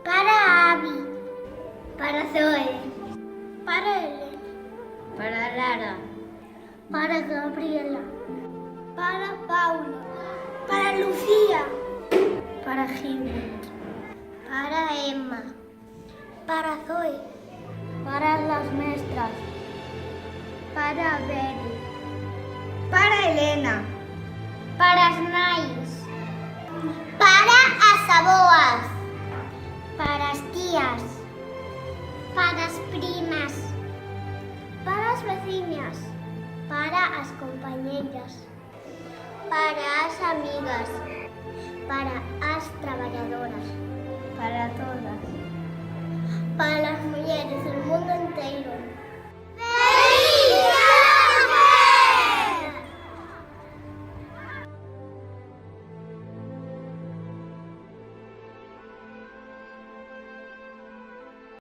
Para Abby. Para Zoe. Para Elena. Para Lara. Para Gabriela. Para Paula. Para Lucía. Para Jimmy. Para Emma. Para Zoe. Para las maestras. Para Beri. Para Elena. Para Snais. Para as aboas. Para as tías. Para as primas. Para as veciñas. Para as compañeiras. Para as amigas.